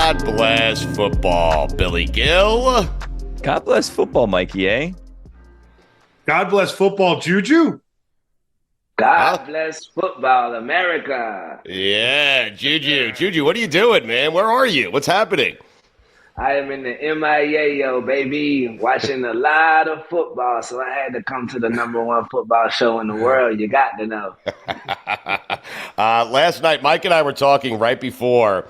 God bless football, Billy Gill. God bless football, Mikey, eh? God bless football, Juju. God bless football, America. Yeah, Juju. Juju, what are you doing, man? Where are you? What's happening? I am in the MIA, baby, watching a lot of football, so I had to come to the #1 football show in the world. You got to know. Last night, Mike and I were talking right before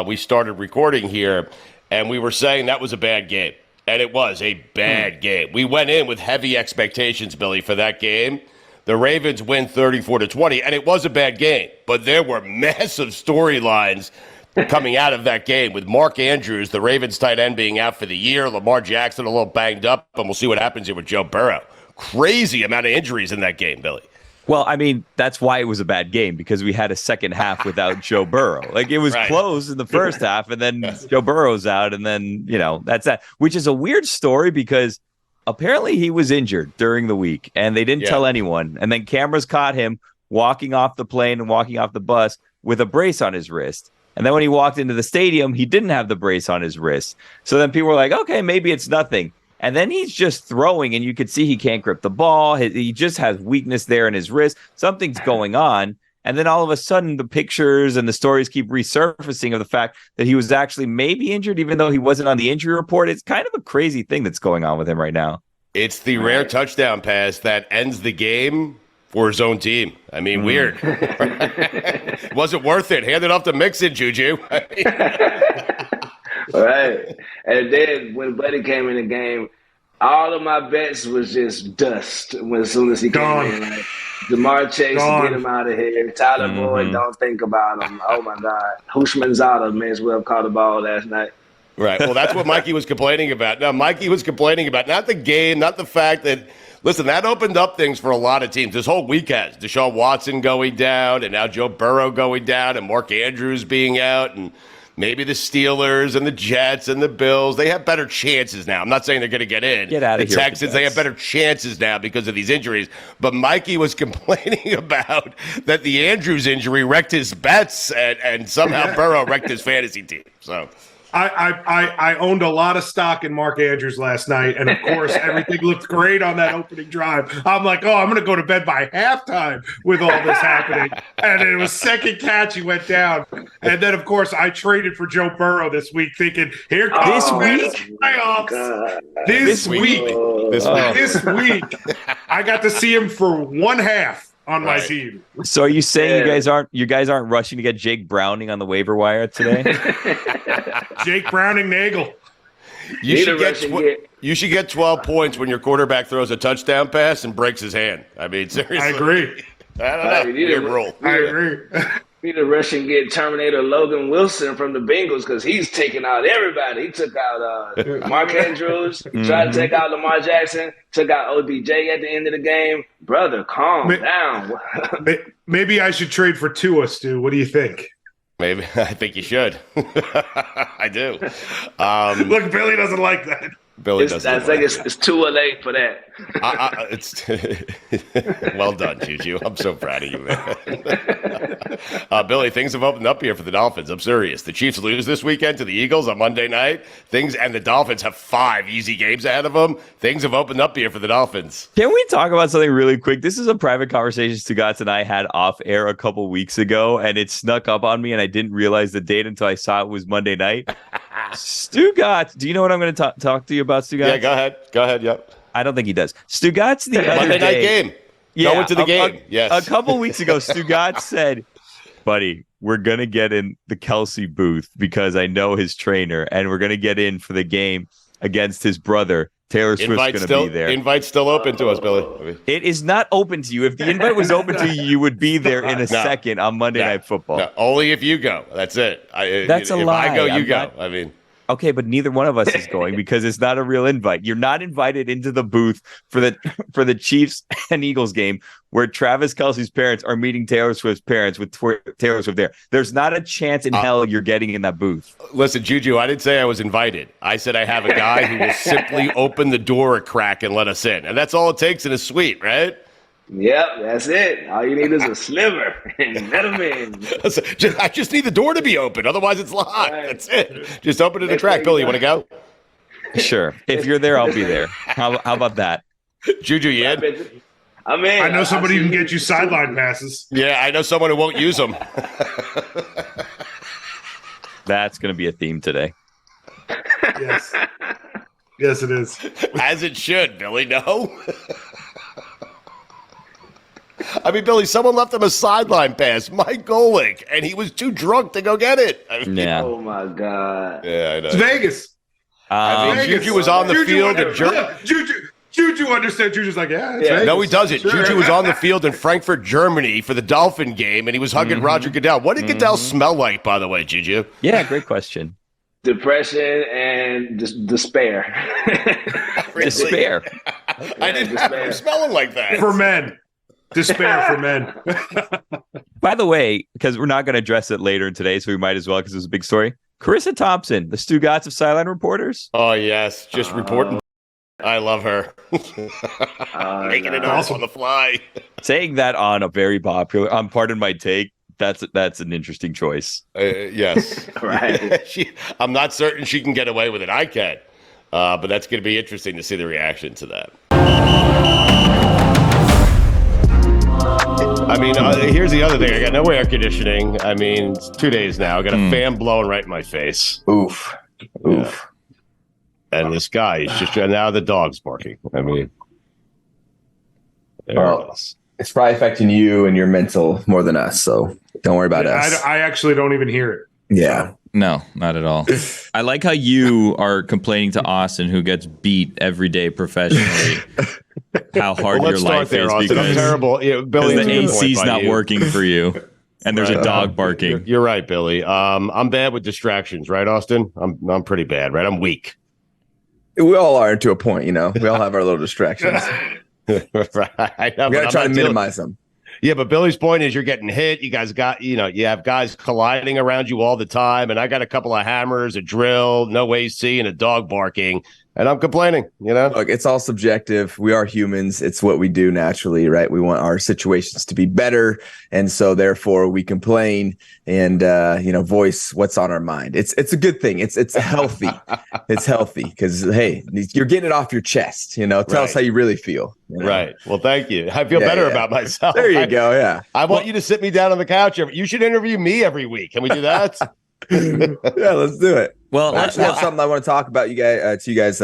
we started recording here, and we were saying that was a bad game. And it was a bad game. We went in with heavy expectations, Billy, for that game. The Ravens win 34-20, and it was a bad game. But there were massive storylines coming out of that game with Mark Andrews, the Ravens tight end, being out for the year. Lamar Jackson a little banged up, and we'll see what happens here with Joe Burrow. Crazy amount of injuries in that game, Billy. Well, I mean, that's why it was a bad game, because we had a second half without Joe Burrow. Like, it was close in the first half, and then Joe Burrow's out, and then, that's that. Which is a weird story, because apparently he was injured during the week, and they didn't tell anyone. And then cameras caught him walking off the plane and walking off the bus with a brace on his wrist. And then when he walked into the stadium, he didn't have the brace on his wrist. So then people were like, okay, maybe it's nothing. And then he's just throwing, and you could see he can't grip the ball. He just has weakness there in his wrist. Something's going on. And then all of a sudden, the pictures and the stories keep resurfacing of the fact that he was actually maybe injured, even though he wasn't on the injury report. It's kind of a crazy thing that's going on with him right now. It's the rare touchdown pass that ends the game for his own team. I mean, weird. It wasn't worth it. Hand it off to Mixon, Juju. Right. And then when Buddy came in the game, all of my bets was just dust as soon as he came in. Like, Jamar Chase, get him out of here. Tyler Boyd, don't think about him. Oh, my God. Hushmanzada may as well caught the ball last night. Right. Well, that's what Mikey was complaining about. No, Mikey was complaining about not the game, not the fact that, listen, that opened up things for a lot of teams. This whole week has Deshaun Watson going down, and now Joe Burrow going down, and Mark Andrews being out, and maybe the Steelers and the Jets and the Bills. They have better chances now. I'm not saying they're going to get in. Get out of here. The Texans, they have better chances now because of these injuries. But Mikey was complaining about that the Andrews injury wrecked his bets, and somehow Burrow wrecked his fantasy team. So I owned a lot of stock in Mark Andrews last night, and of course everything looked great on that opening drive. I'm like, I'm going to go to bed by halftime with all this happening. And it was second catch, he went down. And then, of course, I traded for Joe Burrow this week, thinking, here comes playoffs. This week, I got to see him for one half on my team. So are you saying you guys aren't rushing to get Jake Browning on the waiver wire today? Jake Browning Nagel. You should get 12 points when your quarterback throws a touchdown pass and breaks his hand. I mean, seriously. I agree. I don't know. Weird rule. I agree. Need to rush and get Terminator Logan Wilson from the Bengals because he's taking out everybody. He took out Mark Andrews, tried to take out Lamar Jackson, took out OBJ at the end of the game. Brother, calm down. Maybe I should trade for Tua, Stu. What do you think? Maybe. I think you should. I do. Look, Billy doesn't like that. Billy doesn't. I think it's too late for that. It's well done, Juju. I'm so proud of you, man. Billy, things have opened up here for the Dolphins. I'm serious. The Chiefs lose this weekend to the Eagles on Monday night. And the Dolphins have 5 easy games ahead of them. Things have opened up here for the Dolphins. Can we talk about something really quick? This is a private conversation Stugotz and I had off air a couple weeks ago, and it snuck up on me, and I didn't realize the date until I saw it was Monday night. Stugotz, do you know what I'm going to talk to you about, Stugotz? Yeah, go ahead. Yep. I don't think he does. Stugotz the other Monday night game. Yeah, Go into the game. Yes. A couple weeks ago, Stugotz said, buddy, we're going to get in the Kelsey booth because I know his trainer, and we're going to get in for the game against his brother. Taylor Swift's going to be there. Invite's still open to us, Billy. It is not open to you. If the invite was open to you, you would be there in a second on Monday Night Football. No, only if you go. That's it. That's a lie. If I go, you go. I mean. Okay, but neither one of us is going because it's not a real invite. You're not invited into the booth for the Chiefs and Eagles game where Travis Kelce's parents are meeting Taylor Swift's parents with Taylor Swift there. There's not a chance in hell you're getting in that booth. Listen, Juju, I didn't say I was invited. I said I have a guy who will simply open the door a crack and let us in. And that's all it takes in a suite, right? Yep, that's it. All you need is a sliver and let them in. I just need the door to be open. Otherwise, it's locked. Right. That's it. Just open it and crack. Billy, you want to go? Sure. If you're there, I'll be there. How about that? Juju, you in? I know somebody who can get you sideline passes. Yeah, I know someone who won't use them. That's going to be a theme today. Yes. Yes, it is. As it should, Billy. No? I mean, Billy, someone left him a sideline pass, Mike Golick, and he was too drunk to go get it. I mean, yeah. Oh, my God. Yeah, I know. It's Vegas. I mean, Juju was on the field. Juju understood. Juju's like, yeah. No, he doesn't. Sure. Juju was on the field in Frankfurt, Germany for the Dolphin game, and he was hugging Roger Goodell. What did Goodell smell like, by the way, Juju? Yeah, great question. Depression and despair. Really? Despair. I didn't have him smelling like that. For men. Despair for men. By the way, because we're not going to address it later in today, so we might as well because it was a big story. Carissa Thompson, the Stugotz of Sideline Reporters. Oh, yes. Just reporting. I love her. Making it up on the fly. Saying that on a very popular, pardon my take, that's an interesting choice. Yes. Right. I'm not certain she can get away with it. I can. But that's going to be interesting to see the reaction to that. I mean, here's the other thing. I got no air conditioning. I mean, it's 2 days now. I got a fan blowing right in my face. Oof. Yeah. And this guy is just now the dog's barking. I mean, it's probably affecting you and your mental more than us. So don't worry about us. I actually don't even hear it. Yeah. So. No, not at all. I like how you are complaining to Austin, who gets beat every day professionally, how hard your life is Austin. I'm terrible. Billy, the AC's not working for you, and there's a dog barking. You're right, Billy. I'm bad with distractions, right, Austin? I'm pretty bad, right? I'm weak. We all are to a point, We all have our little distractions. Right. I know, we got to try to minimize them. Yeah, but Billy's point is you're getting hit. You guys got, you have guys colliding around you all the time. And I got a couple of hammers, a drill, no AC, and a dog barking. And I'm complaining, Look, it's all subjective. We are humans. It's what we do naturally, right? We want our situations to be better. And so therefore we complain and, voice what's on our mind. It's a good thing. It's healthy. It's healthy because, hey, you're getting it off your chest, Tell us how you really feel. Right. Well, thank you. I feel better about myself. There you go. Yeah. I want you to sit me down on the couch. You should interview me every week. Can we do that? Yeah, let's do it. Well, I actually have something I want to talk about to you guys.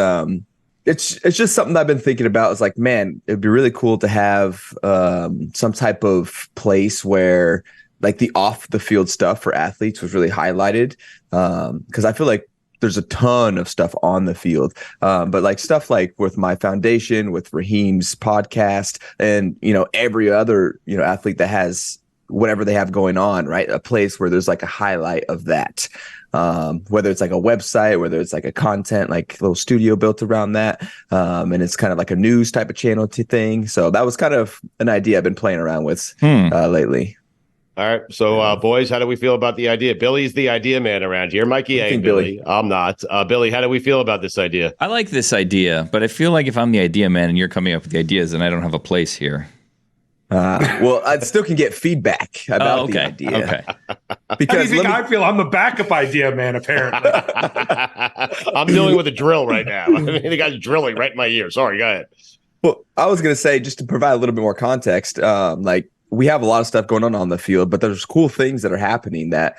It's just something I've been thinking about. It's like, man, it'd be really cool to have some type of place where like the off the field stuff for athletes was really highlighted. Because I feel like there's a ton of stuff on the field. But like stuff like with my foundation, with Raheem's podcast, and every other athlete that has whatever they have going on, right? A place where there's like a highlight of that. Whether it's like a website, whether it's like a content, like a little studio built around that. And it's kind of like a news type of channel thing. So that was kind of an idea I've been playing around with lately. All right. So, boys, how do we feel about the idea? Billy's the idea man around here. Mikey ain't Billy. I'm not. Billy, how do we feel about this idea? I like this idea, but I feel like if I'm the idea man and you're coming up with the ideas, then I don't have a place here. Well, I still can get feedback about the idea. Okay. Because how do you think I feel? I'm the backup idea man, apparently. I'm dealing with a drill right now. I mean, the guy's drilling right in my ear. Sorry, go ahead. Well, I was going to say, just to provide a little bit more context, we have a lot of stuff going on the field, but there's cool things that are happening that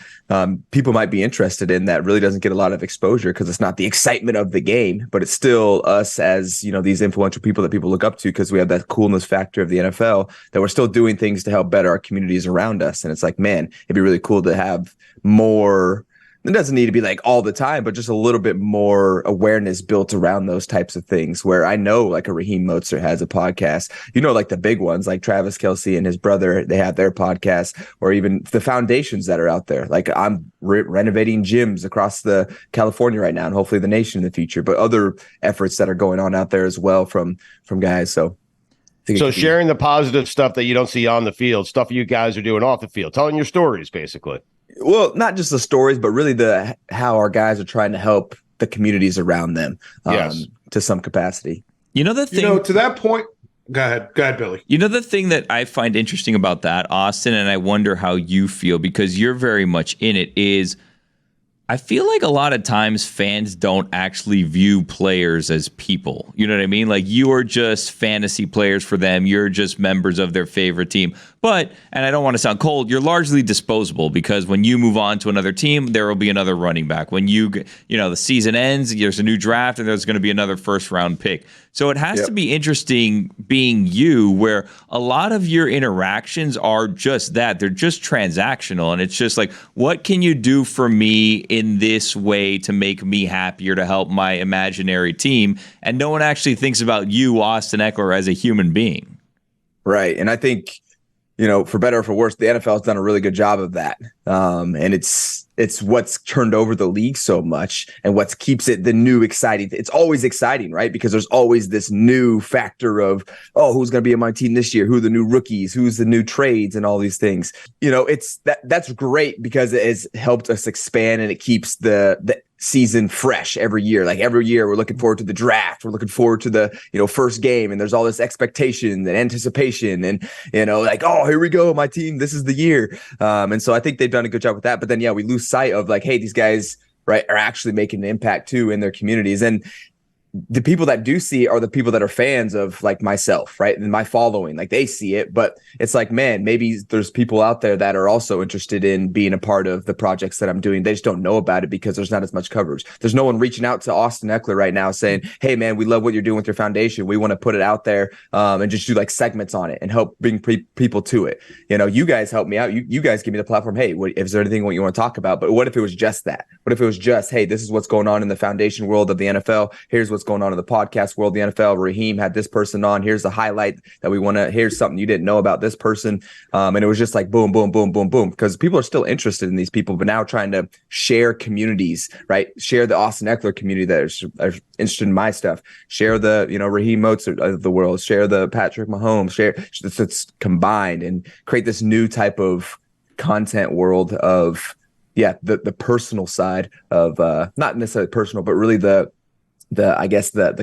people might be interested in that really doesn't get a lot of exposure because it's not the excitement of the game, but it's still us as, these influential people that people look up to because we have that coolness factor of the NFL that we're still doing things to help better our communities around us. And it's like, man, it'd be really cool to have more. It doesn't need to be like all the time, but just a little bit more awareness built around those types of things where I know like a Raheem Mostert has a podcast, like the big ones like Travis Kelce and his brother, they have their podcast, or even the foundations that are out there. Like I'm renovating gyms across the California right now and hopefully the nation in the future, but other efforts that are going on out there as well from guys. So sharing the positive stuff that you don't see on the field, stuff you guys are doing off the field, telling your stories basically. Well, not just the stories, but really how our guys are trying to help the communities around them to some capacity. The thing, to that point, Go ahead, Billy. You know, the thing that I find interesting about that, Austin, and I wonder how you feel because you're very much in it, is I feel like a lot of times fans don't actually view players as people. You know what I mean? Like, you are just fantasy players for them. You're just members of their favorite team. But, and I don't want to sound cold, you're largely disposable because when you move on to another team, there will be another running back. When the season ends, there's a new draft and there's going to be another first round pick. So it has to be interesting being you, where a lot of your interactions are just that. They're just transactional. And it's just like, what can you do for me in this way to make me happier, to help my imaginary team? And no one actually thinks about you, Austin Ekeler, as a human being. Right. And I think, for better or for worse, the NFL has done a really good job of that. And it's what's turned over the league so much and what keeps it the new exciting. It's always exciting, right? Because there's always this new factor of, who's going to be on my team this year? Who are the new rookies? Who's the new trades and all these things? That's great because it has helped us expand and it keeps the season fresh every year. Like every year we're looking forward to the draft. We're looking forward to the, first game, and there's all this expectation and anticipation and, here we go, my team, this is the year. And so I think they've done a good job with that. But then, we lose sight of like, hey, these guys, right, are actually making an impact too in their communities. And the people that do see it are the people that are fans of like myself, right? And my following, like they see it, but it's like, man, maybe there's people out there that are also interested in being a part of the projects that I'm doing. They just don't know about it because there's not as much coverage. There's no one reaching out to Austin Ekeler right now saying, hey man, we love what you're doing with your foundation. We want to put it out there and just do like segments on it and help bring people to it. You guys help me out. You guys give me the platform. Hey, is there anything what you want to talk about? But what if it was just that? What if it was just, hey, this is what's going on in the foundation world of the NFL. Here's what's going on in the podcast world, the NFL. Raheem had this person on. Here's the highlight that we want to. Here's something you didn't know about this person. And it was just like boom, boom, boom, boom, boom. Because people are still interested in these people, but now trying to share communities, right? Share the Austin Ekeler community that are interested in my stuff. Share the Raheem Mostert of the world. Share the Patrick Mahomes. Share. It's combined and create this new type of content world of the personal side of not necessarily personal, but really the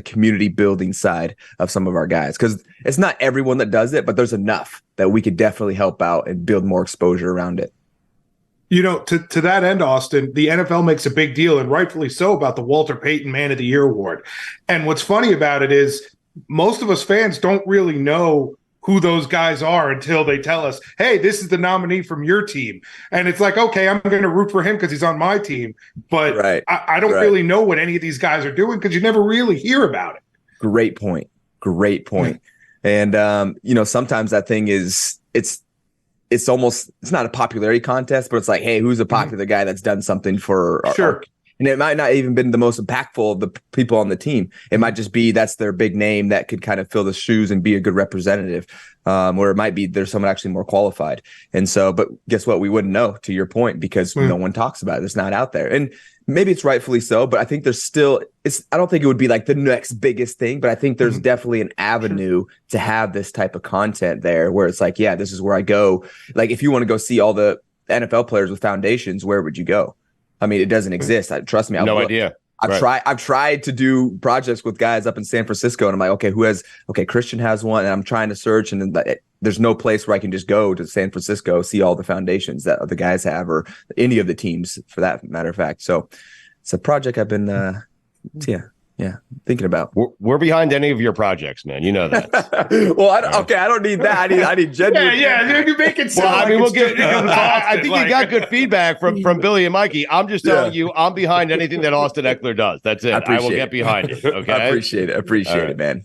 community building side of some of our guys, because it's not everyone that does it, but there's enough that we could definitely help out and build more exposure around it. To that end, Austin, the NFL makes a big deal, and rightfully so, about the Walter Payton Man of the Year award. And what's funny about it is most of us fans don't really know who those guys are until they tell us, hey, this is the nominee from your team. And it's like, okay, I'm going to root for him because he's on my team. But I don't really know what any of these guys are doing because you never really hear about it. Great point. And, sometimes that thing is, it's almost, it's not a popularity contest, but it's like, hey, who's a popular guy that's done something for our and it might not even been the most impactful of the people on the team. It might just be that's their big name that could kind of fill the shoes and be a good representative. Or it might be there's someone actually more qualified. And so, but guess what? We wouldn't know, to your point, because no one talks about it. It's not out there. And maybe it's rightfully so, but I think there's still, I don't think it would be like the next biggest thing, but I think there's definitely an avenue to have this type of content there where it's like, this is where I go. Like if you want to go see all the NFL players with foundations, where would you go? I mean, it doesn't exist. Trust me. No idea. I've tried to do projects with guys up in San Francisco, and I'm like, Christian has one, and I'm trying to search, and there's no place where I can just go to San Francisco, see all the foundations that the guys have, or any of the teams for that matter of fact. So it's a project I've been, thinking about. We're behind any of your projects, man. You know that. Well, I don't need that. I need genuine. You make it sound we'll get. I think you got good feedback from Billy and Mikey. I'm just telling you, I'm behind anything that Austin Ekeler does. That's it. I will get behind it. Okay. I appreciate it, man.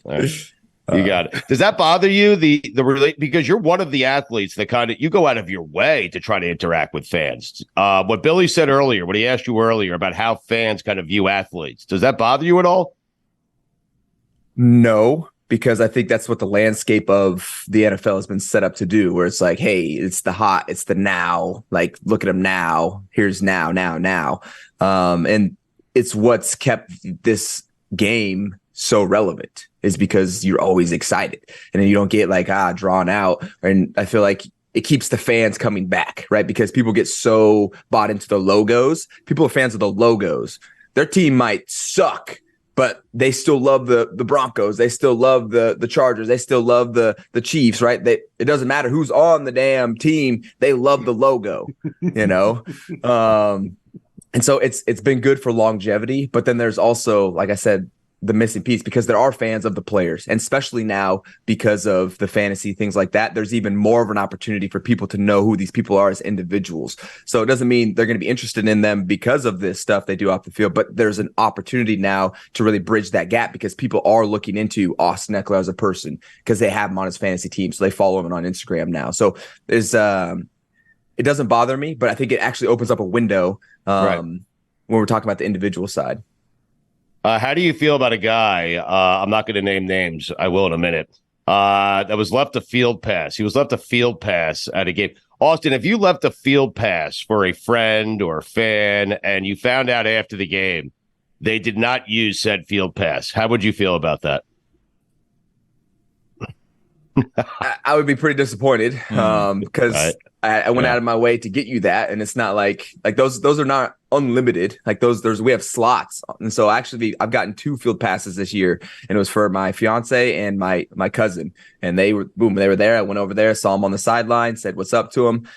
You got it. Does that bother you? Because you're one of the athletes that you go out of your way to try to interact with fans. What Billy said earlier, what he asked you earlier about how fans kind of view athletes, does that bother you at all? No, because I think that's what the landscape of the NFL has been set up to do, where it's like, hey, it's the now, like, look at them now. Here's now. And it's what's kept this game so relevant, is because you're always excited and then you don't get like drawn out. And I feel like it keeps the fans coming back, right? Because people get so bought into the logos. People are fans of the logos. Their team might suck, but they still love the Broncos. They still love the Chargers. They still love the Chiefs, right? It doesn't matter who's on the damn team. They love the logo, you know? And so it's been good for longevity, but then there's also, like I said, the missing piece, because there are fans of the players, and especially now because of the fantasy, things like that, there's even more of an opportunity for people to know who these people are as individuals. So it doesn't mean they're going to be interested in them because of this stuff they do off the field, but there's an opportunity now to really bridge that gap, because people are looking into Austin Ekeler as a person because they have him on his fantasy team. So they follow him on Instagram now. So there's, it doesn't bother me, but I think it actually opens up a window when we're talking about the individual side. How do you feel about a guy, I'm not going to name names, I will in a minute, that was left a field pass? He was left a field pass at a game. Austin, if you left a field pass for a friend or a fan and you found out after the game they did not use said field pass, how would you feel about that? I would be pretty disappointed because I went out of my way to get you that, and it's not like those are not unlimited. Like we have slots, and so actually I've gotten 2 field passes this year, and it was for my fiance and my cousin, and they were there. I went over there, saw them on the sideline, said what's up to them,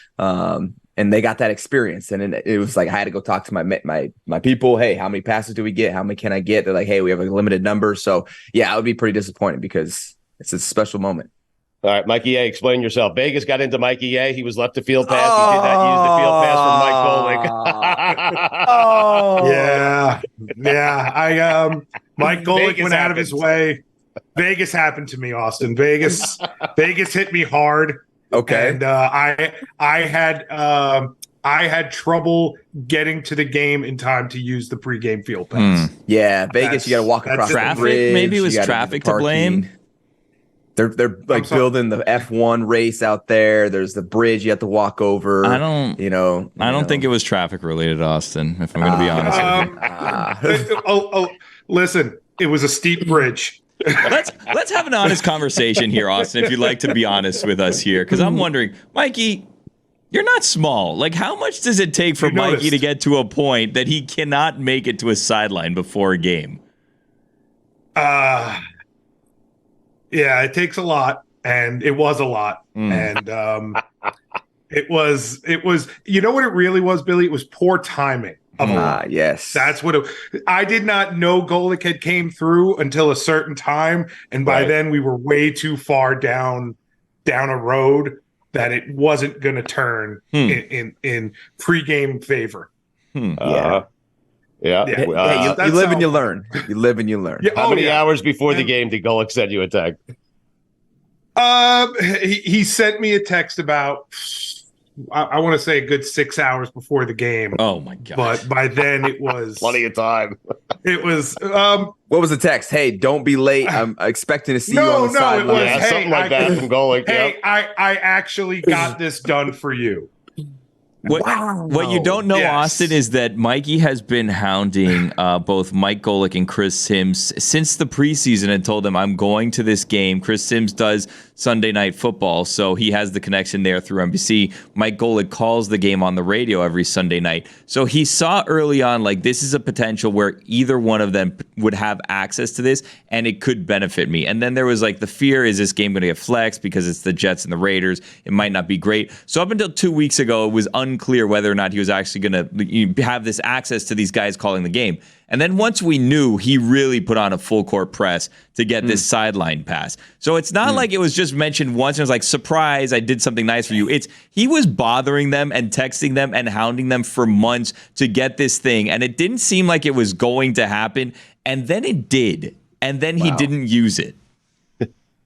and they got that experience. And it was like I had to go talk to my people. Hey, how many passes do we get? How many can I get? They're like, hey, we have a limited number. So yeah, I would be pretty disappointed because it's a special moment. All right, Mikey A., explain yourself. Vegas got into Mikey A. He was left a field pass. He did not use the field pass from Mike Golick. Yeah. Mike Golick went out of his way. Vegas happened to me, Austin. Vegas hit me hard. Okay. And I had trouble getting to the game in time to use the pregame field pass. Yeah, Vegas, you got to walk across traffic. the bridge. Maybe it was traffic to blame. They're like building the F1 race out there. There's the bridge you have to walk over. I don't think it was traffic related, Austin, if I'm going to be honest with you. Listen, it was a steep bridge. Let's have an honest conversation here, Austin, if you'd like to be honest with us here, because I'm wondering, Mikey, you're not small. Like, how much does it take for Mikey to get to a point that he cannot make it to a sideline before a game? Yeah, it takes a lot, and it was a lot. And it was, you know what it really was, Billy? It was poor timing. Yes. That's what I did not know Golick had came through until a certain time. And by then we were way too far down a road that it wasn't going to turn in pregame favor. Yeah. You live and you learn. You live and you learn. Yeah, How many hours before the game did Golick send you a text? He sent me a text about, I want to say, a good 6 hours before the game. Oh my god! But by then it was plenty of time. It was. What was the text? Hey, don't be late. I'm expecting to see you on the sideline. It was, something like that from Golick. Hey, I actually got this done for you. What you don't know, Austin, is that Mikey has been hounding both Mike Golick and Chris Sims since the preseason and told them, I'm going to this game. Chris Sims does Sunday Night Football, so he has the connection there through NBC. Mike Golick calls the game on the radio every Sunday night. So he saw early on, like, this is a potential where either one of them would have access to this, and it could benefit me. And then there was, like, the fear, is this game going to get flexed because it's the Jets and the Raiders? It might not be great. So up until 2 weeks ago, it was unclear whether or not he was actually going to have this access to these guys calling the game. And then once we knew, he really put on a full court press to get this sideline pass. So it's not like it was just mentioned once and it was like, surprise, I did something nice for you. He was bothering them and texting them and hounding them for months to get this thing. And it didn't seem like it was going to happen. And then it did. And then he didn't use it.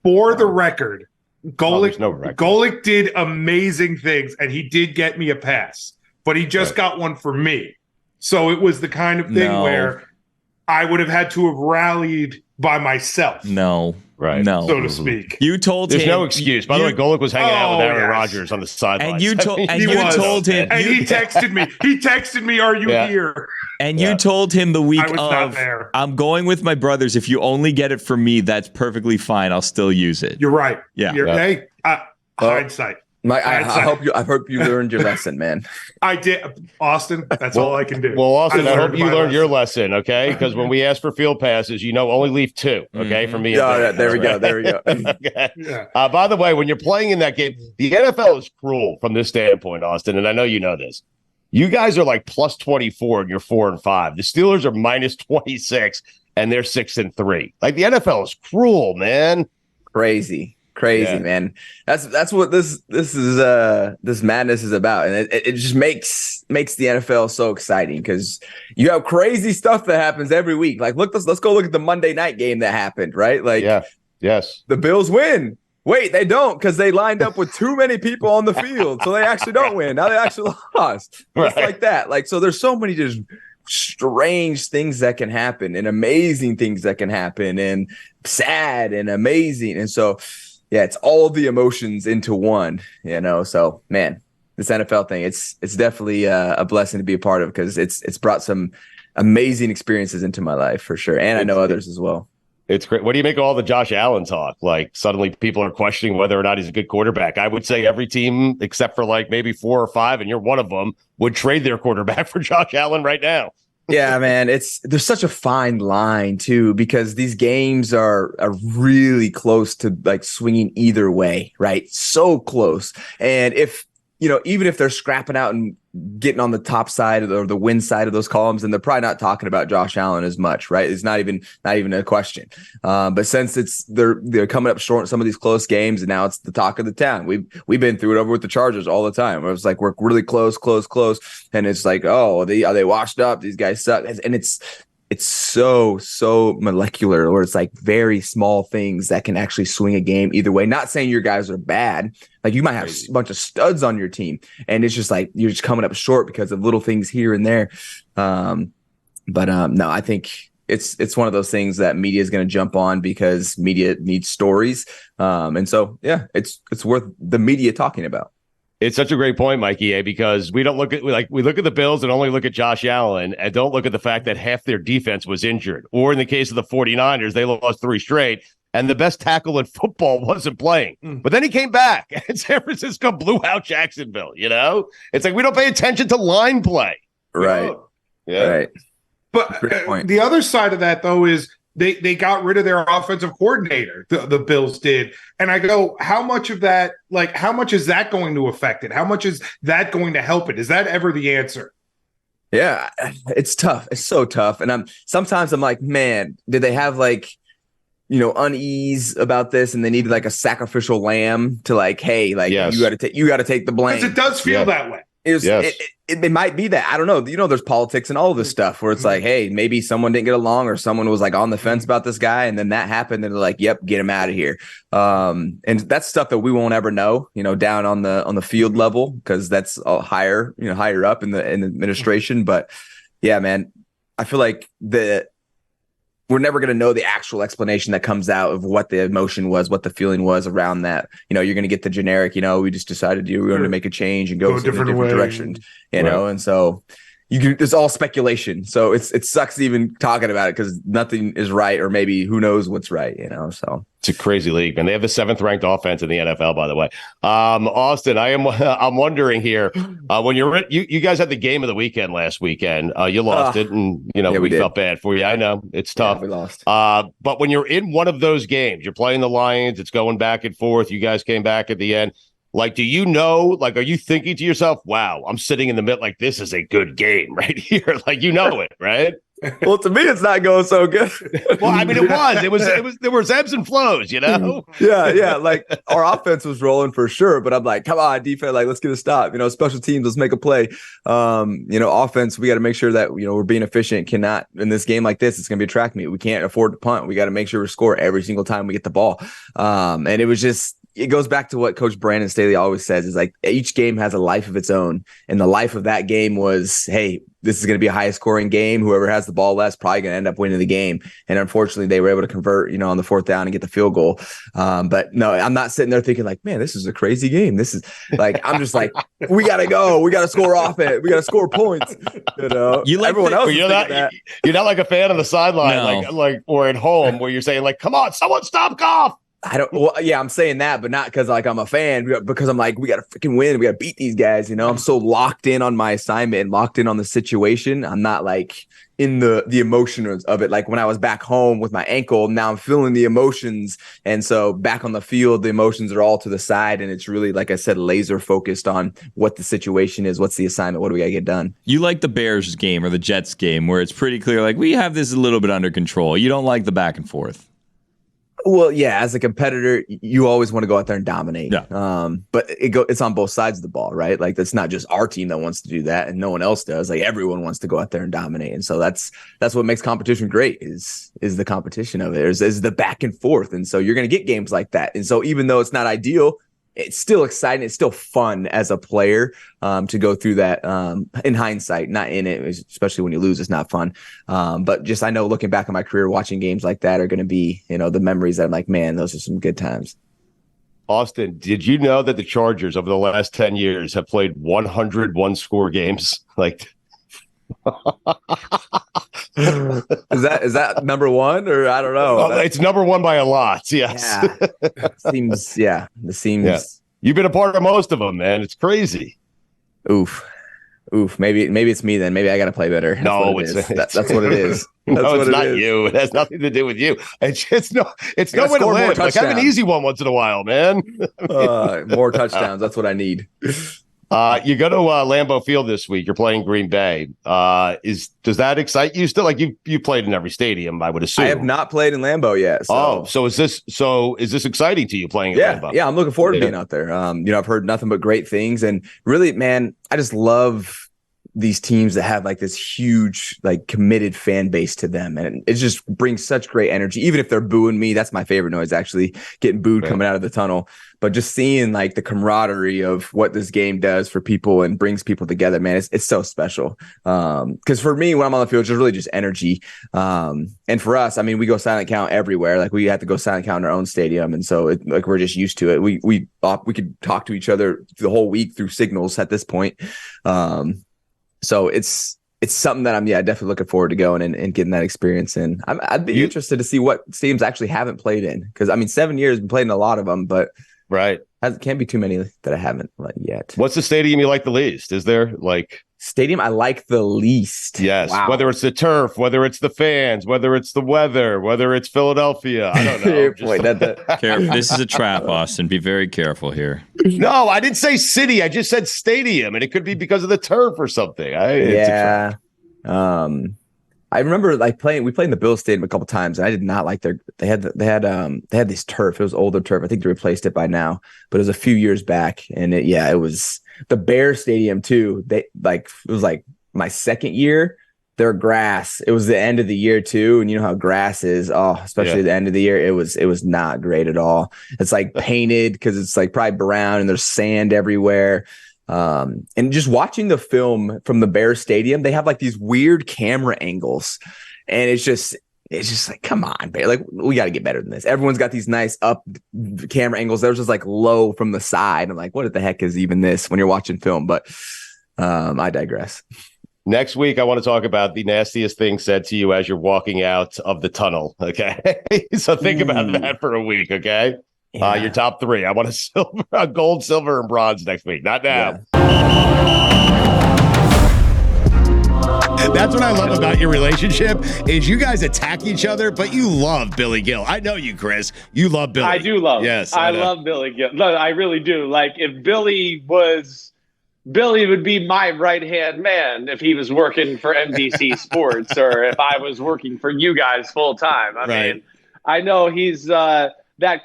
For the record, Golick, no record. Golick did amazing things, and he did get me a pass, but he just got one for me. So it was the kind of thing where I would have had to have rallied by myself. No. So to speak. You told There's him. no excuse. By the way, Golick was hanging out with Aaron Rodgers on the sideline. And you told him. And he texted me. He texted me, "Are you here?" And you told him the week I was not there. I'm going with my brothers. If you only get it from me, that's perfectly fine. I'll still use it. You're right. Yeah. Hey, hindsight. I hope you learned your lesson, man. I did, Austin. That's all I can do. Well, Austin, I hope you learned lesson. your lesson, okay? Because when we ask for field passes, only leave 2, okay, for me. There we go. Okay. Yeah. By the way, when you're playing in that game, the NFL is cruel from this standpoint, Austin, and I know you know this. You guys are like plus 24 and you're 4-5. The Steelers are minus 26 and they're 6-3. Like the NFL is cruel, man. Crazy, man. That's what this madness is about, and it just makes the NFL so exciting because you have crazy stuff that happens every week. Like, let's go look at the Monday night game that happened, right? Like, yes, the Bills win. Wait, they don't because they lined up with too many people on the field, so they actually don't win. Now they actually lost. Just like that. Like, so there's so many just strange things that can happen and amazing things that can happen and sad and amazing. And so, yeah, it's all the emotions into one, So, man, this NFL thing, it's definitely a blessing to be a part of because it's brought some amazing experiences into my life for sure. And I know others as well. It's great. What do you make of all the Josh Allen talk? Like suddenly people are questioning whether or not he's a good quarterback. I would say every team except for like maybe 4 or 5, and you're one of them, would trade their quarterback for Josh Allen right now. Yeah, man, there's such a fine line too because these games are really close to like swinging either way, right? So close. And if even if they're scrapping out and getting on the top side or the win side of those columns, then they're probably not talking about Josh Allen as much, right? It's not even a question. But since they're coming up short in some of these close games, and now it's the talk of the town. We've been through it over with the Chargers all the time. It was like we're really close, and it's like, oh, are they washed up? These guys suck, and it's so molecular, where it's like very small things that can actually swing a game either way. Not saying your guys are bad. Like you might have a bunch of studs on your team, and it's just like you're just coming up short because of little things here and there. No, I think it's one of those things that media is going to jump on because media needs stories. And so, yeah, it's worth the media talking about. It's such a great point, Mikey, because we don't look at we look at the Bills and only look at Josh Allen and don't look at the fact that half their defense was injured. Or in the case of the 49ers, they lost 3 straight and the best tackle in football wasn't playing. But then he came back and San Francisco blew out Jacksonville, It's like we don't pay attention to line play. Right. Yeah. Right. But the other side of that, though, is they got rid of their offensive coordinator, the Bills did. And I go, how much of that, how much is that going to affect it? How much is that going to help it? Is that ever the answer? Yeah, it's tough. It's so tough. And sometimes I'm like, man, did they have unease about this and they needed like a sacrificial lamb to hey, yes. you got to take the blame. Because it does feel that way. It might be that. I don't know. There's politics and all of this stuff where it's like, hey, maybe someone didn't get along or someone was like on the fence about this guy. And then that happened and they're like, yep, get him out of here. And that's stuff that we won't ever know, down on the field level, because that's all higher up in the administration. But yeah, man, I feel like we're never going to know the actual explanation that comes out of what the emotion was, what the feeling was around that. You're going to get the generic, we just decided we're going to make a change and go in a different direction, and so it's all speculation. So it sucks even talking about it because nothing is right, or maybe who knows what's right, so. It's a crazy league, and they have the 7th ranked offense in the NFL, by the way. Austin, I'm wondering here, when you guys had the game of the weekend last weekend, you lost it, and we felt bad for you. I know it's tough. Yeah, we lost. But when you're in one of those games, you're playing the Lions, it's going back and forth. You guys came back at the end. Do you know? Are you thinking to yourself, "Wow, I'm sitting in the middle. This is a good game right here." It, right? Well, to me, it's not going so good. Well, I mean, it was. There was ebbs and flows, Yeah. Our offense was rolling for sure, but I'm like, come on, defense, let's get a stop. Special teams, let's make a play. Offense, we got to make sure that we're being efficient. Cannot in this game like this, it's going to be a track meet. We can't afford to punt. We got to make sure we score every single time we get the ball. And it was just. It goes back to what Coach Brandon Staley always says is each game has a life of its own. And the life of that game was, hey, this is going to be a high scoring game. Whoever has the ball less probably going to end up winning the game. And unfortunately, they were able to convert, on the 4th down and get the field goal. But no, I'm not sitting there thinking man, this is a crazy game. This is I'm just we got to go. We got to score offense. We got to score points. Everyone else. You're not like a fan on the sideline, or at home where you're saying come on, someone stop Goff. I'm saying that, but not because like I'm a fan, because I'm like, we got to freaking win. We got to beat these guys. I'm so locked in on my assignment and locked in on the situation. I'm not like in the emotion of it. Like when I was back home with my ankle, now I'm feeling the emotions. And so back on the field, the emotions are all to the side. And it's really, like I said, laser focused on what the situation is. What's the assignment? What do we got to get done? You like the Bears game or the Jets game where it's pretty clear, like we have this a little bit under control. You don't like the back and forth. Well, yeah, as a competitor, you always want to go out there and dominate. Yeah. But it's on both sides of the ball, right? Like that's not just our team that wants to do that and no one else does. Like everyone wants to go out there and dominate. And so that's what makes competition great is the competition of it, is the back and forth. And so you're going to get games like that. And so even though it's not ideal, it's still exciting. It's still fun as a player to go through that in hindsight, not in it, especially when you lose, it's not fun. But just I know looking back on my career, watching games like that are going to be, the memories that I'm like, man, those are some good times. Austin, did you know that the Chargers over the last 10 years have played 100 one-score games? Like, is that number one, or I don't know? It's number one by a lot. Yes. Yeah. Seems. Yeah. You've been a part of most of them, man. It's crazy. Oof. Maybe it's me then. Maybe I got to play better. That's no, what that's what it is. No, it's not you. It has nothing to do with you. It's no way to live. Like, have an easy one once in a while, man. More touchdowns. That's what I need. You go to Lambeau Field this week. You're playing Green Bay. Does that excite you still? Like you played in every stadium, I would assume. I have not played in Lambeau yet. So is this exciting to you playing at Lambeau? Yeah, I'm looking forward to being out there. I've heard nothing but great things, and really, man, I just love these teams that have like this huge, like committed fan base to them. And it just brings such great energy. Even if they're booing me, that's my favorite noise, actually getting booed coming out of the tunnel. But just seeing like the camaraderie of what this game does for people and brings people together, man, it's so special. Cause for me, when I'm on the field, it's really just energy. And for us, I mean, we go silent count everywhere. Like we have to go silent count in our own stadium. And so like, we're just used to it. We could talk to each other the whole week through signals at this point. So it's something that I'm definitely looking forward to going and getting that experience in. I'd be interested to see what stadiums I actually haven't played in, because I mean 7 years been played in a lot of them, but can't be too many that I haven't yet. What's the stadium you like the least? Is there like stadium I like the least? Yes. Wow. Whether it's the turf, whether it's the fans, whether it's the weather, whether it's Philadelphia, I don't know. This is a trap, Austin. Be very careful here. No, I didn't say city. I just said stadium, and it could be because of the turf or something. I remember we played in the Bills Stadium a couple times, and I did not like they had this turf. It was older turf. I think they replaced it by now, but it was a few years back, and it was the Bear Stadium too. It was like my second year. Their grass, it was the end of the year too, and you know how grass is. Especially the end of the year, it was not great at all. It's like painted because it's like probably brown, and there's sand everywhere. And just watching the film from the Bears Stadium, they have like these weird camera angles, and it's just like, come on, Bear. Like, we got to get better than this. Everyone's got these nice up camera angles. There's just like low from the side. I'm like, what the heck is even this when you're watching film? But I digress. Next week, I want to talk about the nastiest thing said to you as you're walking out of the tunnel. Okay. So think about that for a week. Okay. Yeah. Your top three. I want a gold, silver, and bronze next week. Not now. That's what I love about your relationship is you guys attack each other, but you love Billy Gill. I know you, Chris. You love Billy. I do love. Yes, I love Billy Gill. No, I really do. Like if Billy would be my right-hand man if he was working for NBC Sports or if I was working for you guys full time. I mean, I know he's that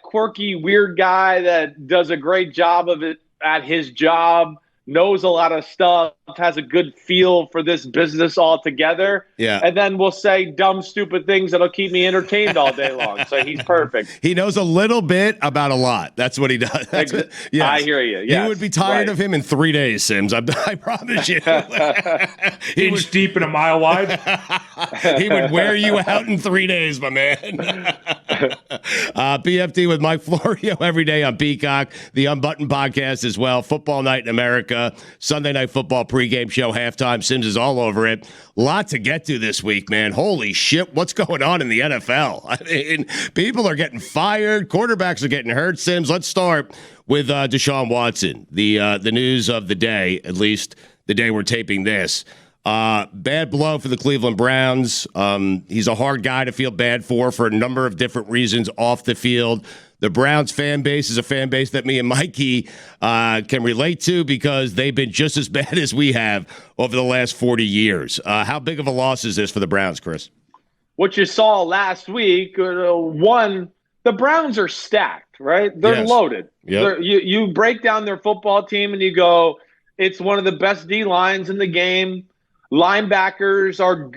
quirky, weird guy that does a great job of it at his job, knows a lot of stuff, has a good feel for this business altogether. Yeah. And then will say dumb, stupid things that'll keep me entertained all day long. So he's perfect. He knows a little bit about a lot. That's what he does. Yes. I hear you. Yes. You would be tired of him in 3 days, Sims. I promise you. Inch deep and a mile wide. He would wear you out in 3 days, my man. PFT with Mike Florio every day on Peacock, the Unbuttoned podcast as well. Football Night in America. America. Sunday Night Football pregame show, halftime. Sims is all over it. Lot to get to this week, man. Holy shit, what's going on in the NFL? I mean, people are getting fired. Quarterbacks are getting hurt. Sims, let's start with Deshaun Watson, the news of the day, at least the day we're taping this. Bad blow for the Cleveland Browns. He's a hard guy to feel bad for a number of different reasons off the field. The Browns fan base is a fan base that me and Mikey can relate to because they've been just as bad as we have over the last 40 years. How big of a loss is this for the Browns, Chris? What you saw last week, the Browns are stacked, right? They're loaded. Yep. You break down their football team and you go, it's one of the best D lines in the game. Linebackers are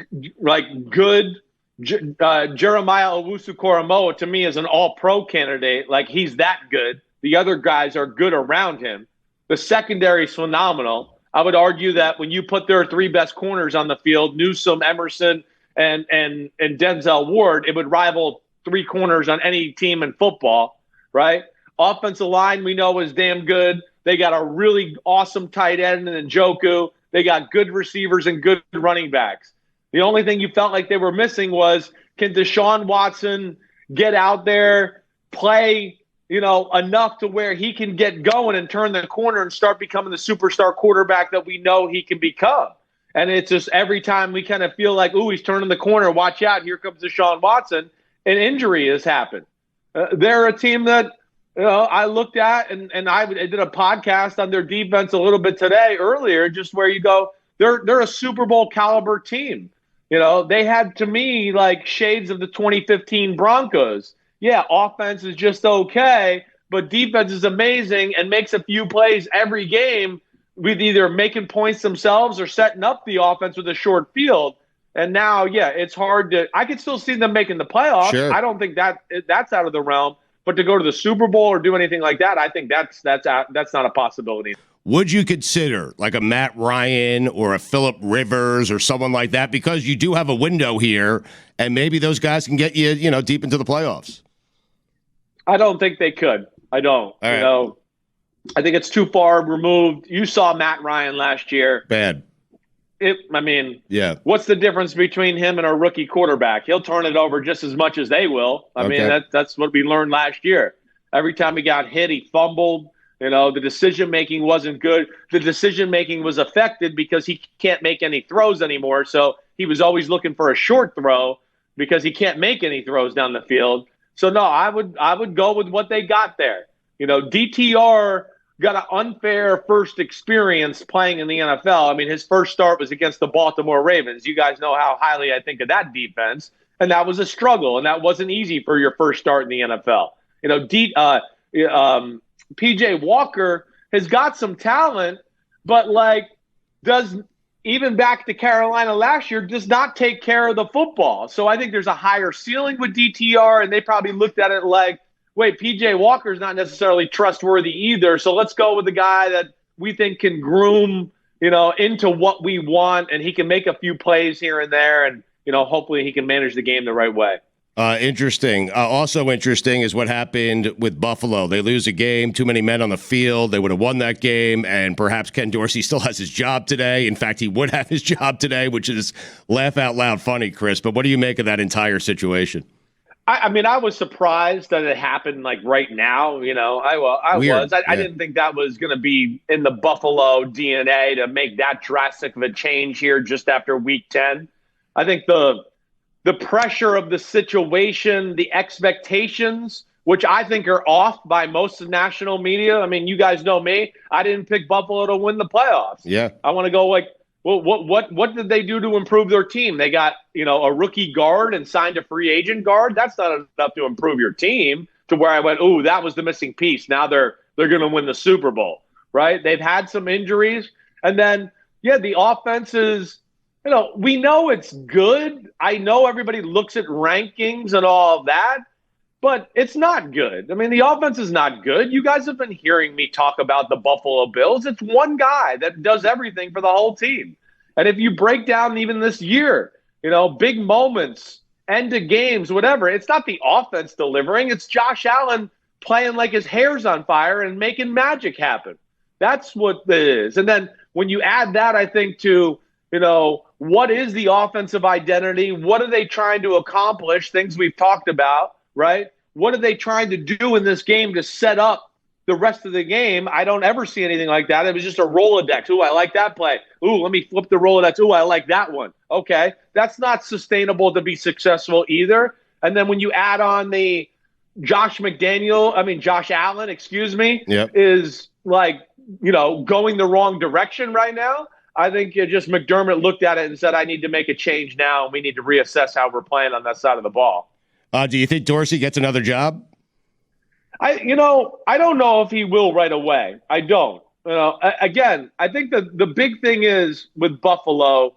good. Jeremiah Owusu-Koramoah to me is an all-pro candidate. He's that good. The other guys are good around him. The secondary is phenomenal. I would argue that when you put their three best corners on the field, Newsome, Emerson, and Denzel Ward, it would rival three corners on any team in football, right? Offensive line we know is damn good. They got a really awesome tight end in Njoku. They got good receivers and good running backs. The only thing you felt like they were missing was, can Deshaun Watson get out there, play, enough to where he can get going and turn the corner and start becoming the superstar quarterback that we know he can become. And it's just every time we kind of feel like, ooh, he's turning the corner, watch out, here comes Deshaun Watson, an injury has happened. They're a team that, I looked at and I did a podcast on their defense a little bit earlier, just where you go, they're a Super Bowl caliber team. They had, to me, shades of the 2015 Broncos. Yeah, offense is just okay, but defense is amazing and makes a few plays every game with either making points themselves or setting up the offense with a short field. And now, it's hard to – I could still see them making the playoffs. Sure. I don't think that's out of the realm. But to go to the Super Bowl or do anything like that, I think that's not a possibility. Would you consider a Matt Ryan or a Phillip Rivers or someone like that? Because you do have a window here, and maybe those guys can get you, deep into the playoffs. I don't think they could. I don't. Right. I think it's too far removed. You saw Matt Ryan last year. Bad. What's the difference between him and a rookie quarterback? He'll turn it over just as much as they will. That's what we learned last year. Every time he got hit, he fumbled. The decision-making wasn't good. The decision-making was affected because he can't make any throws anymore. So he was always looking for a short throw because he can't make any throws down the field. So, no, I would go with what they got there. DTR got an unfair first experience playing in the NFL. His first start was against the Baltimore Ravens. You guys know how highly I think of that defense. And that was a struggle, and that wasn't easy for your first start in the NFL. PJ Walker has got some talent, but does even back to Carolina last year, does not take care of the football. So I think there's a higher ceiling with DTR, and they probably looked at it wait, PJ Walker's not necessarily trustworthy either. So let's go with the guy that we think can groom, into what we want, and he can make a few plays here and there, and hopefully he can manage the game the right way. Interesting. Also interesting is what happened with Buffalo. They lose a game, too many men on the field. They would have won that game, and perhaps Ken Dorsey still has his job today. In fact, he would have his job today, which is laugh out loud funny, Chris. But what do you make of that entire situation? I was surprised that it happened right now. I was. I didn't think that was going to be in the Buffalo DNA to make that drastic of a change here just after Week 10. I think the pressure of the situation, the expectations, which I think are off by most of the national media. You guys know me. I didn't pick Buffalo to win the playoffs. Yeah. I want to go well, what did they do to improve their team? They got, a rookie guard and signed a free agent guard. That's not enough to improve your team to where I went, ooh, that was the missing piece. Now they're going to win the Super Bowl, right? They've had some injuries. And then, the offense is, we know it's good. I know everybody looks at rankings and all of that, but it's not good. The offense is not good. You guys have been hearing me talk about the Buffalo Bills. It's one guy that does everything for the whole team. And if you break down even this year, big moments, end of games, whatever, it's not the offense delivering. It's Josh Allen playing like his hair's on fire and making magic happen. That's what it is. And then when you add that, I think, to, what is the offensive identity? What are they trying to accomplish? Things we've talked about, right? What are they trying to do in this game to set up the rest of the game? I don't ever see anything like that. It was just a Rolodex. Ooh, I like that play. Ooh, let me flip the Rolodex. Ooh, I like that one. Okay. That's not sustainable to be successful either. And then when you add on the Josh Allen, is going the wrong direction right now. I think McDermott looked at it and said, I need to make a change now, and we need to reassess how we're playing on that side of the ball. Do you think Dorsey gets another job? I don't know if he will right away. I don't. Again, I think the big thing is with Buffalo,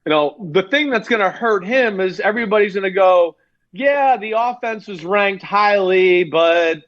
the thing that's going to hurt him is everybody's going to go, yeah, the offense was ranked highly, but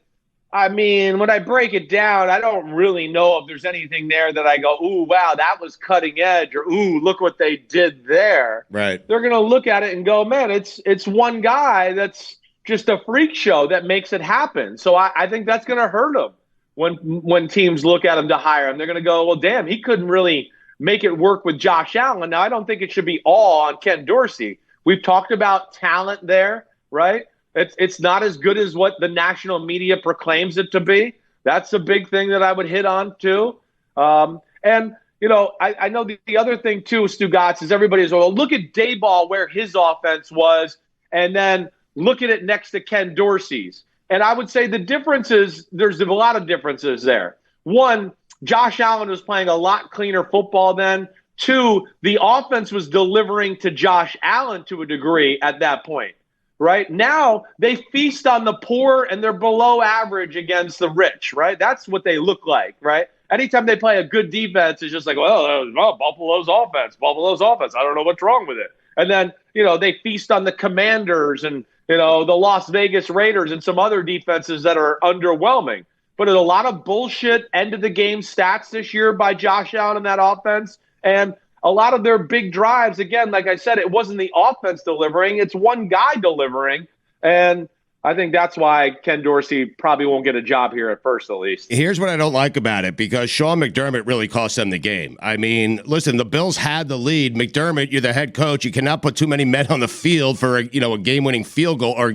I mean, when I break it down, I don't really know if there's anything there that I go, ooh, wow, that was cutting edge, or ooh, look what they did there. Right. They're going to look at it and go, man, it's one guy that's just a freak show that makes it happen. So I think that's going to hurt him when teams look at him to hire him. They're going to go, well, damn, he couldn't really make it work with Josh Allen. Now, I don't think it should be all on Ken Dorsey. We've talked about talent there, right? It's not as good as what the national media proclaims it to be. That's a big thing that I would hit on too. I know the other thing too, Stugotz, is everybody's, well, look at Daboll where his offense was, and then look at it next to Ken Dorsey's. And I would say the difference is there's a lot of differences there. One, Josh Allen was playing a lot cleaner football then. Two, the offense was delivering to Josh Allen to a degree at that point. Right now, they feast on the poor and they're below average against the rich, right? That's what they look like, right? Anytime they play a good defense, it's just like, well, Buffalo's offense. I don't know what's wrong with it. And then, they feast on the Commanders and, the Las Vegas Raiders and some other defenses that are underwhelming. But a lot of bullshit end of the game stats this year by Josh Allen and that offense. And a lot of their big drives, again, like I said, it wasn't the offense delivering. It's one guy delivering. And I think that's why Ken Dorsey probably won't get a job here at first, at least. Here's what I don't like about it, because Sean McDermott really cost them the game. I mean, listen, the Bills had the lead. McDermott, you're the head coach. You cannot put too many men on the field for a game-winning field goal, or,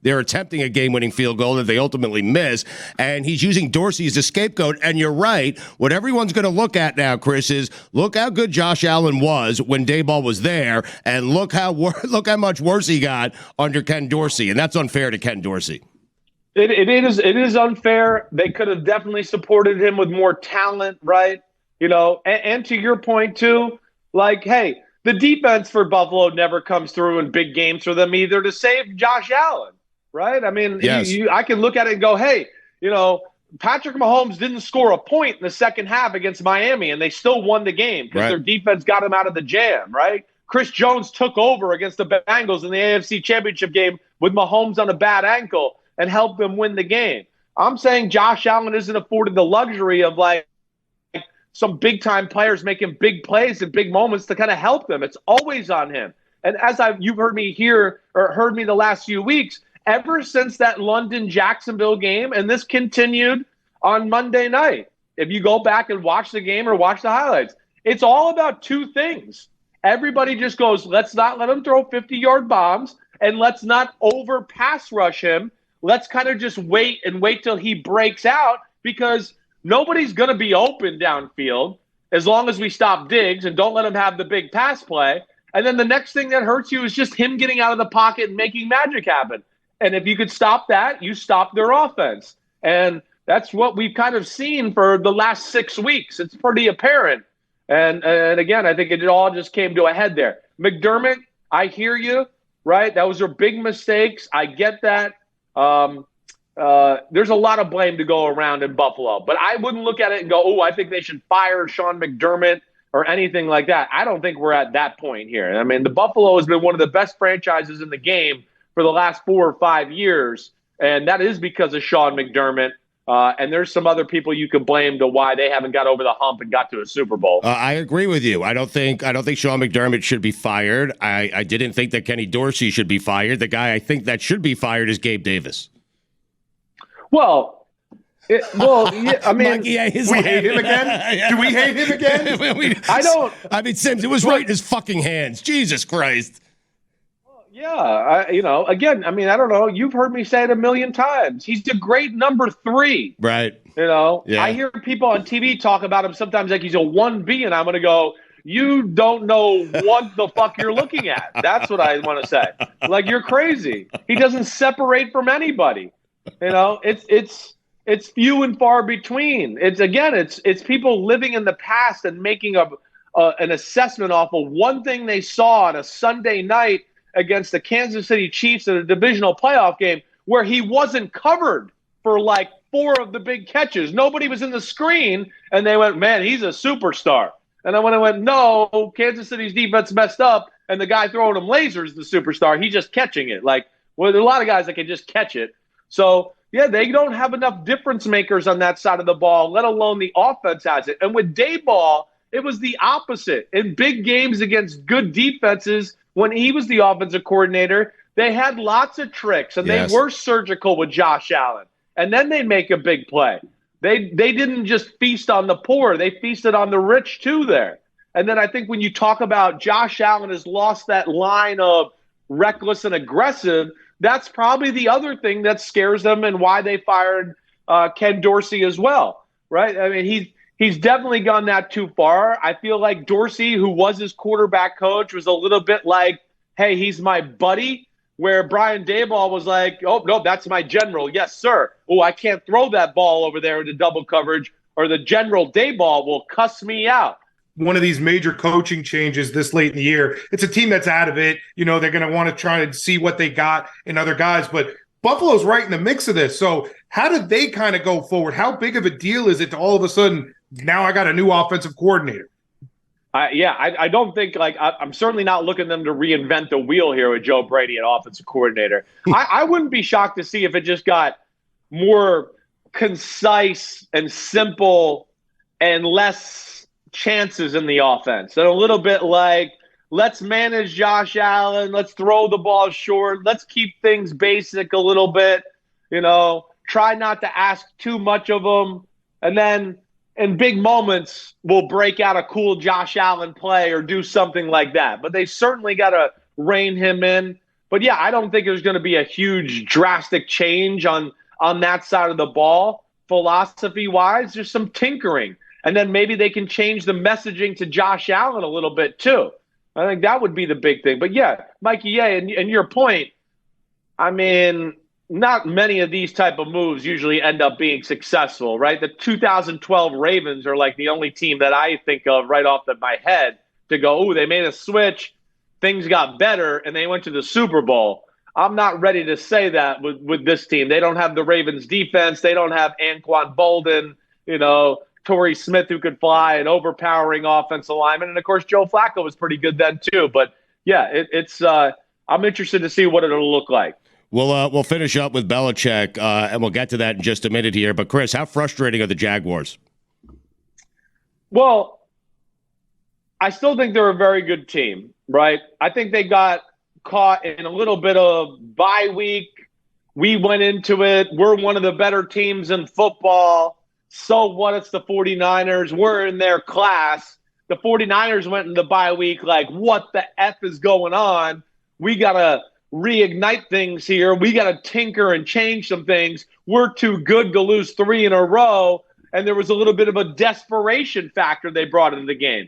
they're attempting a game-winning field goal that they ultimately miss. And he's using Dorsey as a scapegoat. And you're right. What everyone's going to look at now, Chris, is look how good Josh Allen was when Daboll was there, and look how much worse he got under Ken Dorsey. And that's unfair to Ken Dorsey. It is unfair. They could have definitely supported him with more talent, right? And to your point too, like, hey, the defense for Buffalo never comes through in big games for them either to save Josh Allen, right? I mean, yes. I can look at it and go, hey, Patrick Mahomes didn't score a point in the second half against Miami, and they still won the game because their defense got him out of the jam, right? Chris Jones took over against the Bengals in the AFC Championship game with Mahomes on a bad ankle and helped them win the game. I'm saying Josh Allen isn't afforded the luxury of like some big-time players making big plays and big moments to kind of help them. It's always on him. And as you've heard me the last few weeks, ever since that London-Jacksonville game, and this continued on Monday night, if you go back and watch the game or watch the highlights, it's all about two things. Everybody just goes, let's not let him throw 50-yard bombs, and let's not over pass rush him. Let's kind of just wait till he breaks out, because nobody's going to be open downfield as long as we stop Diggs and don't let him have the big pass play. And then the next thing that hurts you is just him getting out of the pocket and making magic happen. And if you could stop that, you stop their offense. And that's what we've kind of seen for the last 6 weeks. It's pretty apparent. And again, I think it all just came to a head there. McDermott, I hear you, right? Those are big mistakes. I get that. There's a lot of blame to go around in Buffalo. But I wouldn't look at it and go, oh, I think they should fire Sean McDermott or anything like that. I don't think we're at that point here. I mean, the Buffalo has been one of the best franchises in the game for the last 4 or 5 years, and that is because of Sean McDermott. And there's some other people you could blame to why they haven't got over the hump and got to a Super Bowl. I agree with you. I don't think Sean McDermott should be fired. I didn't think that Kenny Dorsey should be fired. The guy I think that should be fired is Gabe Davis. Well, I mean, we hate him again? Do we hate him again? I don't. I mean, Sims, it was right in his fucking hands. Jesus Christ. Yeah, again, I mean, I don't know. You've heard me say it a million times. He's a great number 3. Right. Yeah. I hear people on TV talk about him sometimes like he's a 1B, and I'm going to go, you don't know what the fuck you're looking at. That's what I want to say. Like, you're crazy. He doesn't separate from anybody. It's few and far between. It's people living in the past and making an assessment off of one thing they saw on a Sunday night against the Kansas City Chiefs in a divisional playoff game where he wasn't covered for like 4 of the big catches. Nobody was in the screen, and they went, man, he's a superstar. And then when I went, no, Kansas City's defense messed up, and the guy throwing him lasers is the superstar. He's just catching it. Like, well, there are a lot of guys that can just catch it. So, yeah, they don't have enough difference makers on that side of the ball, let alone the offense has it. And with Daboll, it was the opposite. In big games against good defenses, when he was the offensive coordinator, they had lots of tricks, and they were surgical with Josh Allen. And then they make a big play. They didn't just feast on the poor. They feasted on the rich, too, there. And then I think when you talk about Josh Allen has lost that line of reckless and aggressive, that's probably the other thing that scares them and why they fired Ken Dorsey as well, right? I mean, he's definitely gone that too far. I feel like Dorsey, who was his quarterback coach, was a little bit like, hey, he's my buddy, where Brian Daboll was like, oh, no, that's my general. Yes, sir. Oh, I can't throw that ball over there into double coverage, or the general Daboll will cuss me out. One of these major coaching changes this late in the year. It's a team that's out of it. They're going to want to try to see what they got in other guys, but Buffalo's right in the mix of this. So how did they kind of go forward? How big of a deal is it to all of a sudden, now I got a new offensive coordinator? I don't think I'm certainly not looking them to reinvent the wheel here with Joe Brady at offensive coordinator. I wouldn't be shocked to see if it just got more concise and simple and less chances in the offense, and a little bit like, let's manage Josh Allen, let's throw the ball short, let's keep things basic a little bit, try not to ask too much of them, and then in big moments we'll break out a cool Josh Allen play or do something like that. But they certainly got to rein him in. But yeah, I don't think there's going to be a huge drastic change on that side of the ball philosophy wise. There's some tinkering. And then maybe they can change the messaging to Josh Allen a little bit too. I think that would be the big thing. But yeah, Mikey, and your point, I mean, not many of these type of moves usually end up being successful, right? The 2012 Ravens are like the only team that I think of right off my head to go, oh, they made a switch, things got better, and they went to the Super Bowl. I'm not ready to say that with this team. They don't have the Ravens defense. They don't have Anquan Bolden, Torrey Smith who could fly, an overpowering offensive lineman. And, of course, Joe Flacco was pretty good then too. But, yeah, I'm interested to see what it'll look like. We'll finish up with Belichick, and we'll get to that in just a minute here. But, Chris, how frustrating are the Jaguars? Well, I still think they're a very good team, right? I think they got caught in a little bit of bye week. We went into it. We're one of the better teams in football. So what? It's the 49ers. We're in their class. The 49ers went in the bye week like, what the F is going on? We got to reignite things here. We got to tinker and change some things. We're too good to lose 3 in a row. And there was a little bit of a desperation factor they brought into the game,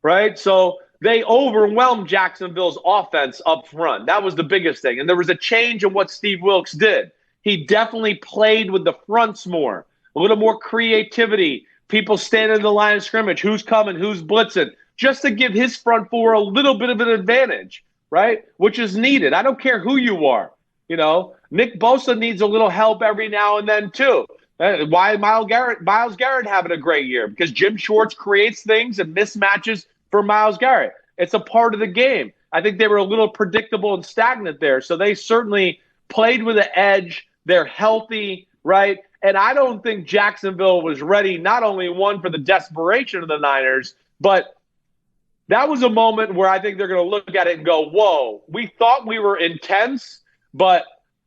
right? So they overwhelmed Jacksonville's offense up front. That was the biggest thing. And there was a change in what Steve Wilkes did. He definitely played with the fronts more. A little more creativity, people standing in the line of scrimmage, who's coming, who's blitzing, just to give his front four a little bit of an advantage, right? Which is needed. I don't care who you are. Nick Bosa needs a little help every now and then too. Why Myles Garrett having a great year? Because Jim Schwartz creates things and mismatches for Myles Garrett. It's a part of the game. I think they were a little predictable and stagnant there. So they certainly played with an edge. They're healthy, right? And I don't think Jacksonville was ready, not only one for the desperation of the Niners, but that was a moment where I think they're going to look at it and go, whoa, we thought we were intense, but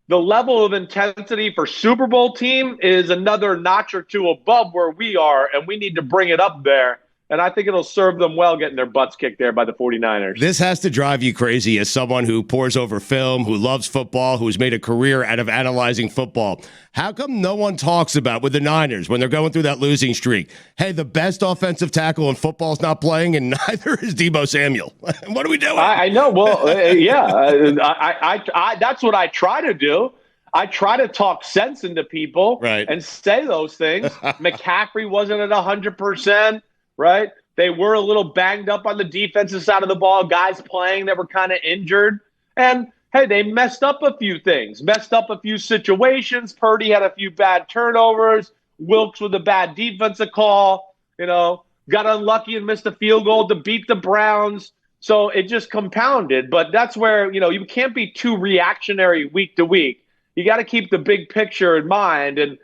the level of intensity for Super Bowl team is another notch or two above where we are, and we need to bring it up there. And I think it'll serve them well getting their butts kicked there by the 49ers. This has to drive you crazy as someone who pores over film, who loves football, who's made a career out of analyzing football. How come no one talks about with the Niners when they're going through that losing streak? Hey, the best offensive tackle in football is not playing, and neither is Deebo Samuel. What are we doing? I know. Well, I that's what I try to do. I try to talk sense into people and say those things. McCaffrey wasn't at 100%. Right? They were a little banged up on the defensive side of the ball, guys playing that were kind of injured. And, hey, they messed up a few things, messed up a few situations. Purdy had a few bad turnovers. Wilkes with a bad defensive call, got unlucky and missed a field goal to beat the Browns. So it just compounded. But that's where, you can't be too reactionary week to week. You got to keep the big picture in mind. And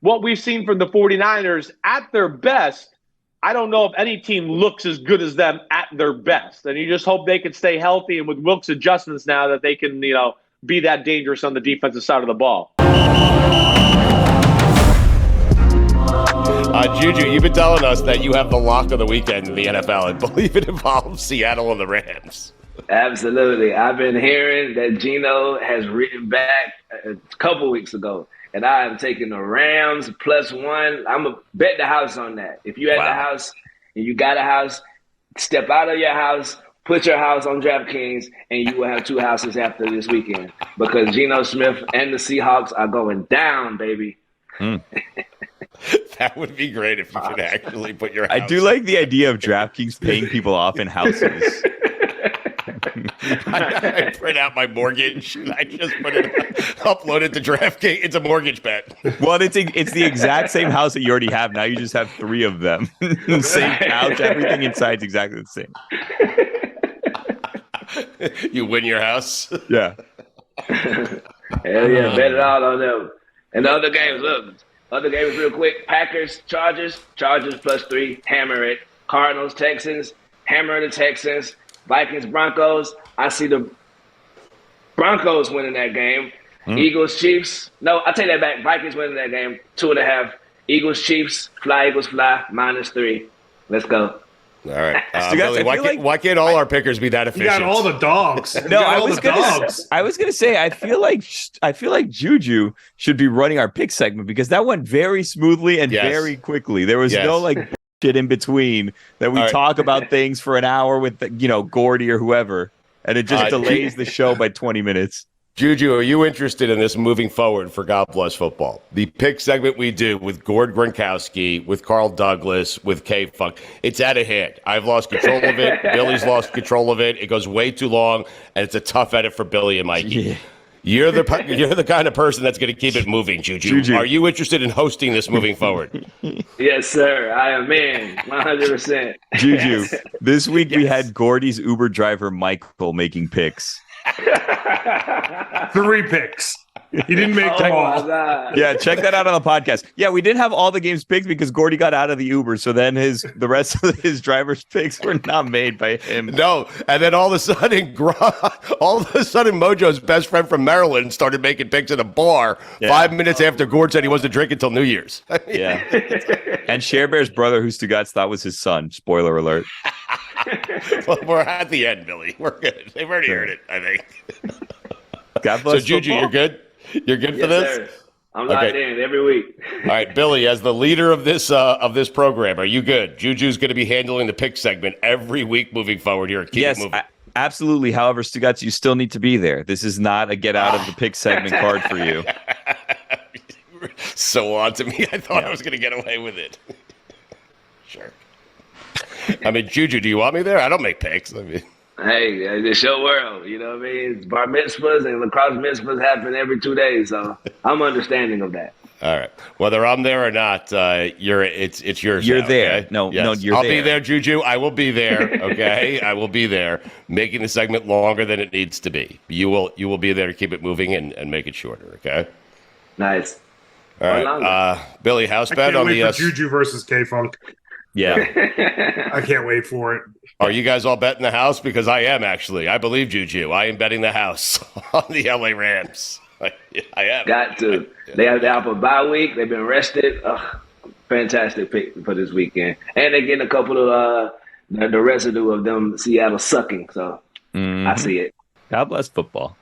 what we've seen from the 49ers at their best, I don't know if any team looks as good as them at their best. And you just hope they can stay healthy, and with Wilkes' adjustments now that they can, be that dangerous on the defensive side of the ball. Juju, you've been telling us that you have the lock of the weekend in the NFL, and believe it involves Seattle and the Rams. Absolutely. I've been hearing that Geno has written back a couple weeks ago. And I am taking the Rams +1. I'm going to bet the house on that. If you're at the house and you got a house, step out of your house, put your house on DraftKings, and you will have 2 houses after this weekend. Because Geno Smith and the Seahawks are going down, baby. That would be great if you could actually put your house. I do like the idea of DraftKings paying people off in houses. I print out my mortgage and I just upload it to DraftKings. It's a mortgage bet. Well, it's the exact same house that you already have. Now you just have 3 of them. Same couch, everything inside's exactly the same. You win your house? Yeah. Hell yeah, bet it all on them. And the other games, real quick. Packers, Chargers +3, hammer it. Cardinals, Texans, hammer the Texans. Vikings, Broncos. I see the Broncos winning that game. Eagles, Chiefs. No, I take that back. Vikings winning that game. 2.5. Eagles, Chiefs. Fly, Eagles, fly. -3. Let's go. All right. Billy, why can't all our pickers be that efficient? You got all the dogs. I was gonna say I feel like Juju should be running our pick segment because that went very smoothly and very quickly. There was no shit in between that we talk about things for an hour with Gordy or whoever, and it just delays the show by 20 minutes. Juju, are you interested in this moving forward for God Bless Football? The pick segment we do with Gord Gronkowski, with Carl Douglas, with K-Funk, it's out of hand. I've lost control of it. Billy's lost control of it. It goes way too long, and it's a tough edit for Billy and Mikey. Yeah. You're the kind of person that's going to keep it moving, Juju. Are you interested in hosting this moving forward? Yes, sir. I am in 100%. Juju, this week we had Gordy's Uber driver Michael making picks. 3 picks. He didn't make them all. Yeah, check that out on the podcast. Yeah, we didn't have all the games picked because Gordy got out of the Uber, so then the rest of his drivers' picks were not made by him. No, and then all of a sudden, Mojo's best friend from Maryland started making picks at a bar 5 minutes after Gord said he wasn't drinking until New Year's. Yeah, and Share Bear's brother, who Stugotz thought was his son. Spoiler alert. Well, we're at the end, Billy. We're good. They've already heard it, I think. God bless Juju, football. you're good? You're good for this? Sir. I'm locked in every week. All right, Billy, as the leader of this program, are you good? Juju's going to be handling the pick segment every week moving forward here. Keep it moving. Absolutely. However, Stugotz, you still need to be there. This is not a get out of the pick segment card for you. So on to me. I thought I was going to get away with it. Sure. I mean, Juju, do you want me there? I don't make picks. I mean, hey, it's your world. You know what I mean? Bar mitzvahs and lacrosse mitzvahs happen every 2 days, so I'm understanding of that. All right. Whether I'm there or not, it's yours. You're now, there. Okay? No, yes. you're I'll there. be there, Juju. I will be there. Okay, I will be there, making the segment longer than it needs to be. You will be there to keep it moving and make it shorter. Okay. Nice. All right. Billy, house bet on the Juju versus K-Funk. Yeah. I can't wait for it. Are you guys all betting the house? Because I am, actually. I believe Juju. I am betting the house on the LA Rams. I have. Got to. They have the out for bye week. They've been rested. Fantastic pick for this weekend. And they're getting a couple of the residue of them Seattle sucking. So I see it. God bless football.